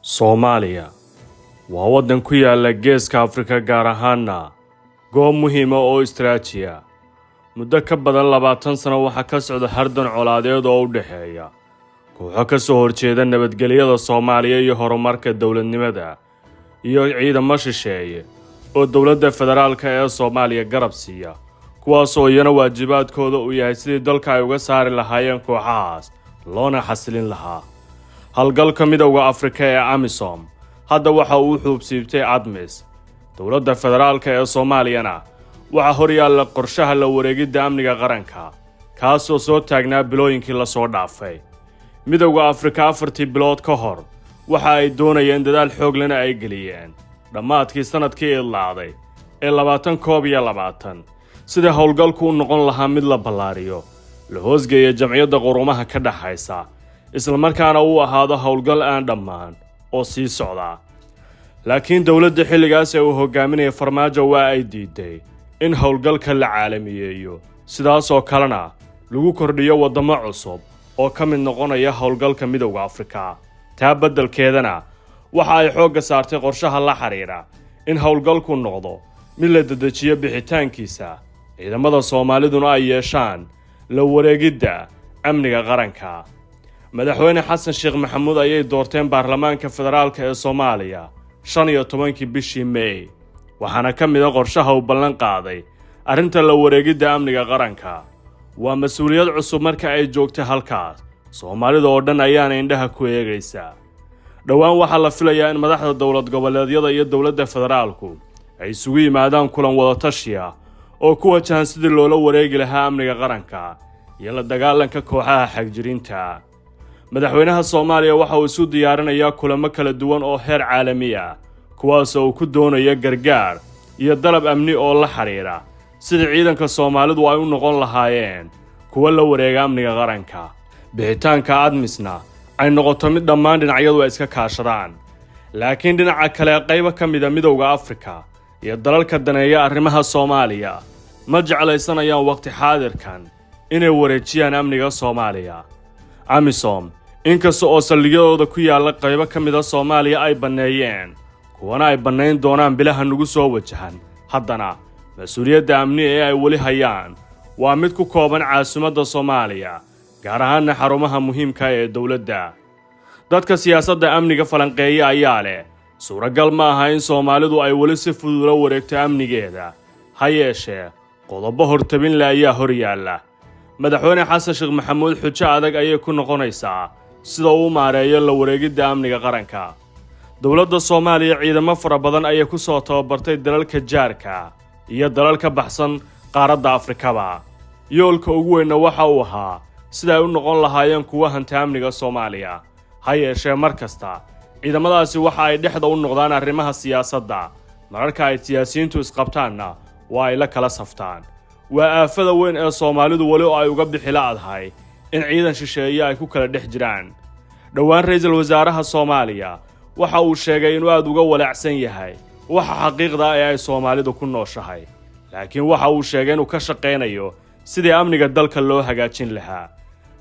Soomaaliya waa waddan ku yaala geeska Afrika gaar ahaana goob muhiim ah oo istiraatiiji ah. Muddo ka badan 20 sano waxa ka socda hardan colaadeed oo u dhaxeeya kooxo ka soo horjeeda nabadgelyada Soomaaliya iyo horumarka dawladnimada iyo ciidamo shisheeye oo dawladda federaalka ee Soomaaliya garab siiya, kuwaas oo iyana waajibaadkooda u yahay sidii dalka ay uga saari lahaayeen kooxahaas loona xasilin lahaa. Halgalka midowga Afrika ee AMISOM hadda waxa uu xuubsiibtay ADMIS. Dawladda federaalka ee Soomaaliyana waxa horyaalla qorshaha la wareegidda amniga qaranka, kaas oo soo taagnaa bilooyinkii la soo dhaafay. Midowga Afrika 4 bilood ka hor waxa ay doonayeen dadaal xoog leh ay geliyeen dhammaadkii sanadkii ilaaday ee 2021 sida howlgalku u noqon lahaa mid la ballaariyo, la hoosgeeyo jamciyadda qurumaha ka dhaxaysa, isla markaana uu ahaado howlgal aan dhammaan oo sii socda. Laakiin dawladda xilligaas ee uu hogaaminayay Farmaajo waa ay diiday in howlgalka la caalamiyeeyo, sidaas oo kalena lagu kordhiyo wadamo cusub oo ka mid noqonaya howlgalka midowga Afrika. Taa beddelkeedana waxa ay xoogga saartay qorshaha la xiriira in howlgalku noqdo mid la dedejiyo bixitaankiisa, ciidamada Soomaaliduna ay yeeshaan la wareegidda amniga qaranka. Madaxweyne Xasan Sheekh Maxamuud ayay doorteen baarlamaanka federaalka ee Soomaaliya 15 bishii May, waxaana ka mid ah qorshaha uu ballan qaaday arrinta la wareegidda amniga qaranka. Waa mas'uuliyad cusub marka ay joogto halkaas, Soomaalida oo dhan ayaana indhaha ku eegaysa. Dhawaan waxaa la filayaa in madaxda dawlad goboleedyada iyo dawladda federaalku ay isugu yimaadaan kulan wada tashi ah oo ku wajahan sidii loola wareegi lahaa amniga qaranka iyo la dagaalanka kooxaha xagjirinta. Madaxweynaha Soomaaliya waxa uu isu diyaarinayaa kulamo kala duwan oo heer caalami ah, kuwaas oo ku doonaya gargaar iyo dalab amni oo la xiriira sida ciidanka Soomaalidu ay u noqon lahaayeen kuwa la wareega amniga qaranka. Bixitaanka ADMISna ay noqoto mid dhammaan dhinacyadu ay iska kaashadaan. Laakiin dhinaca kale qaybo ka mid ah midowga Afrika iyo dalalka daneeya arrimaha Soomaaliya ma jeclaysanayaan waqti xaadirkan inay wareejiyaan amniga Soomaaliya. AMISOM inkasta oo saldhigyadooda ku yaala qaybo ka mid ah Soomaaliya ay baneeyeen, kuwana ay baneyn doonaan bilaha nagu soo wajahan, haddana mas'uuliyadda amni ee ay wali hayaan waa mid ku kooban caasimadda Soomaaliya, gaar ahaan xarumaha muhiimka ah ee dawladda. Dadka siyaasadda amniga falanqeeya ayaa leh suuragal ma aha in Soomaalidu ay wali si fudud ula wareegto amnigeeda, ha yeeshee qodobo hortabin leh ayaa horyaalla. Madaxweyne Xasan Sheekh Maxamuud xujo adag ayay ku noqonaysaa sida uu maareeyo la wareegidda amniga qaranka. Dawladda Soomaaliya ciidamo fara badan ayay ku soo tababartay dalalka jaarka iyo dalalka baxsan qaaradda Afrikaba. Yoolka ugu weyn waxa uu ahaa sida ay u noqon lahaayeen kuwa hanta amniga Soomaaliya. Ha yeeshee markasta ciidamadaasi waxa ay dhexda u noqdaan arrimaha siyaasadda, mararka ay siyaasiyiintu isqabtaanna waa ay la kala saftaan. Waa aafada weyn ee Soomaalidu wali oo ay uga bixi la'adahay in ciidan shisheeye ay ku kala dhex jiraan. Dhawaan ra'iisul wasaaraha Soomaaliya waxa uu sheegay inuu aad uga walaacsan yahay waxa xaqiiqda ah ee ay Soomaalidu ku nooshahay, laakiin waxa uu sheegay inuu ka shaqeynayo sidii amniga dalka loo hagaajin lahaa.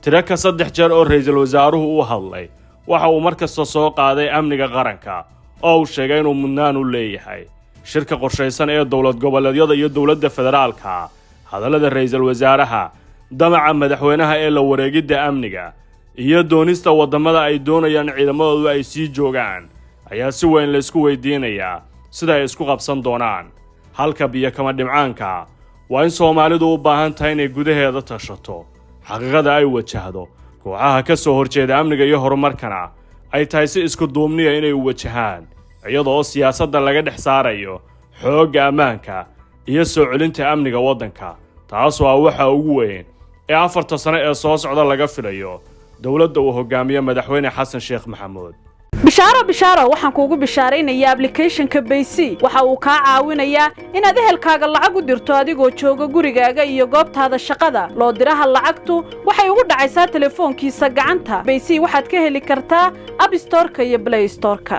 Tiraka 3 jeer oo ra'iisul wasaaruhu u hadlay waxa uu markasta soo qaaday amniga qaranka oo uu sheegay inuu mudnaan u leeyahay. Shirka qorshaysan ee dawlad goboleedyada iyo dawladda federaalka, hadallada ra'iisul wasaaraha, damaca madaxweynaha ee la wareegidda amniga iyo doonista wadamada ay doonayaan ciidamadoodu ay sii joogaan ayaa si weyn la isku weydiinayaa sida ay isku qabsan doonaan. Halka biyo kama dhimcaanka waa in Soomaalidu u baahan tahay inay gudaheeda tashato, xaqiiqada ay wajahdo, kooxaha ka soo horjeeda amniga iyo horumarkana ay tahay si isku duubniya inay u wajahaan, iyadoo siyaasadda laga dhex saarayo xoogga ammaanka iyo soo celinta amniga waddanka. taas waa waxa ugu weyn ee 4 sano ee soo socda laga filayo dawladda uu hogaamiyo madaxweyne Xasan Sheekh Maxamuud. bishaaro waxaan kuugu bishaaraynayaa application-ka Baysi. waxa uu ka caawinayaa inaad ehelkaaga lacag u dirto adigoo jooga gurigaaga iyo goobtaada shaqada. loo diraha lacagtu waxay ugu dhacaysaa telefoonkiisa gacanta. Baysi waxaad ka heli kartaa App Store-ka iyo Play Store-ka.